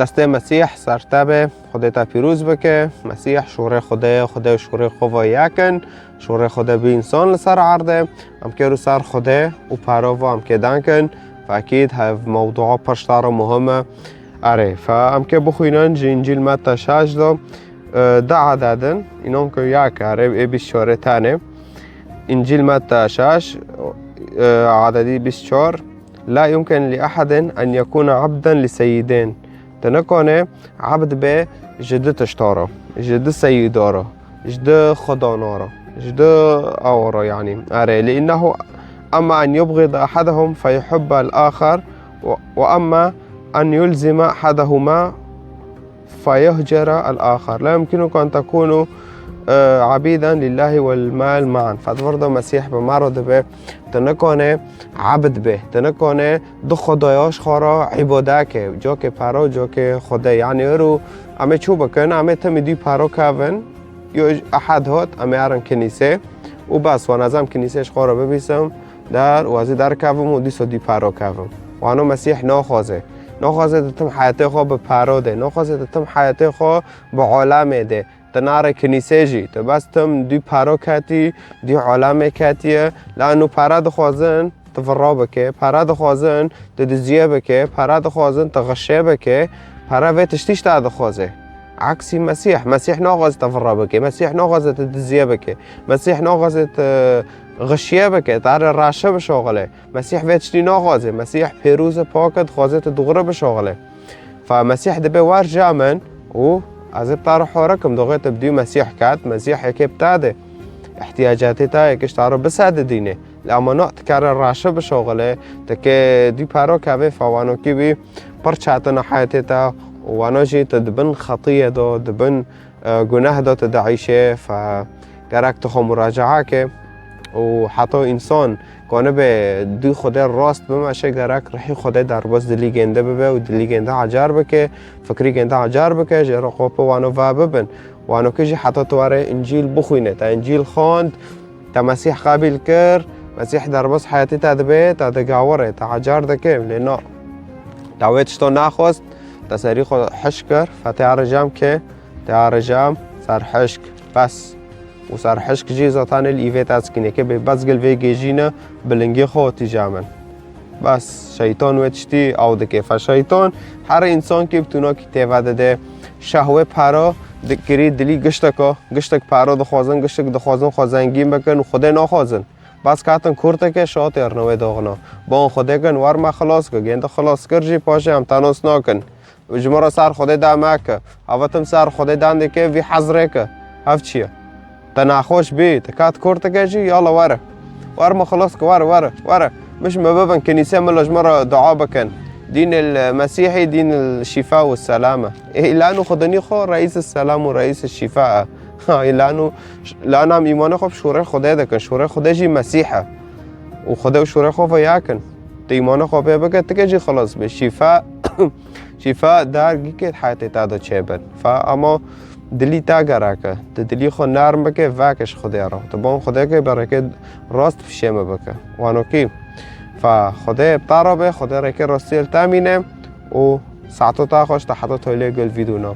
دست مسیح سرتبه خدا تا پیروز بکه. مسیح شوره خدا و شوره خواه یکن. شوره خدا به انسان لسر عرضه هم که رو سر خدا و پراو هم که دنکن و اکید ها موضوع پشتار مهمه. آره فهم که بخوینن انجیل متی 6 ده عددن اینام که یک آره 24 تانه. انجیل متی 6 عددی 24. لا يمكن لأحد أن يكون عبدا لسيدين. تنكونه عبد به جد تشتاره جد سيداره جد خداناره جد أورا يعني أري لأنه أما أن يبغض أحدهم فيحب الآخر وأما أن يلزم أحدهما فيهجر الآخر. لا يمكنك أن تكونوا عبيدا لله والمال معا. فاتفرض مسیح به مرد به تنکانه عبد به تنکانه دو خدایاش خورا عباده که جا که پرا جا که خدا یعنی رو همه چو بکن همه تمی دی پرا کون یا احد هات همه ارن کنیسه و بس و نظم کنیسهش خورا ببیسم در وازی در کوم و دیسو دی پرا کوم و انو مسیح ناخوازه دتم حیاته خواه به پرا ده ناخوازه دتم حیاته خواه به عالم ده تنار کنیسه جی تو بس تم دی پرا کتی دی عالم کتیه لانو پرا دخوازن تفرا بکه پرا دخوازن تدزیه بکه پرا دخوازن تغشه بکه پرا و تشتیش تا دخوازه عکسی مسیح ناغاز تفرا بکه مسیح ناغاز تدزیه بکه مسیح ناغاز غشیه بکه تار راشه بشغله مسیح و تشتی ناغازه مسیح پیروز پاکت خوازه دغره بشغله فمسیح دبه وار جامن و از بتعرف حركم دغيت بدي مسيح كات مسيح يكي بتاده احتياجاتي تا يكش تعرف بساد دينه لما نقط كار راشة بشغله تكي دي بارو كافي فوانو كي بي برشاتنا حياتي تا وانو جي تدبن خطية دو دبن گناه دو تدعيشه فكارك تخو مراجعاك وحتى انسان کانه به دوی خدا راست بمشه گرک رحی خدا در باز دلی گنده ببه و دلی گنده عجر بکه فکری گنده عجر بکه جرا قوپه وانو و ببن وانو که جی حتی تواره انجیل بخوینه تا انجیل خواند تا مسیح قابل کر مسیح در باز حیاتی تا دبه تا دگاوره تا عجر دکه لینا دعویتش تو نخواست تا سری خود حش کر فتا رجام که تا رجام سر حشک بس و سر حشک جی زاتان الایویت از کنه که به بزگل وی گیجینه بلنگی خواهی جامن بس شیطان وچتی او دکه فشیطان هر انسان که بتونا که تیوده ده شهوه پرا دکری دلی گشتک پرا دخوازن خوازنگیم بکن و خدا نخوازن بس کاتن کرده که شاعت ارنوه داغنا با اون خدا کن ور ما خلاص که گنده خلاص کر جی پاشه هم تناس ناکن جمعه سر خدا دامه که اوتم سر خدا دانده که وی حضره که هف چیه تناخوش بی تکات کرده که جی یالا ور ما خلاص که ور مش مبابن كنيسة ملاج مرة دعاء بكن دين المسيحي دين الشفاء والسلامة لأنه خدني خو رئيس السلام ورئيس الشفاء لأنه هم إيمانه خو بشورة خدا دكن شورة خدا جي مسيحة وخدا وشورة خو فياكن إيمانه خو بيبكن تكجي خلاص بالشفاء شفاء دار جيكت حياتي تادا تشيبن فأما دلی تا گراکه دلی خو نرم بکه واکش خدا را تبان خدا که برکه راست فشیمه بکه وانو کی فخدا بطاربه خدا را که راستیل تامینه و ساعتو تا خوش تا حتی تولی گل ویدونا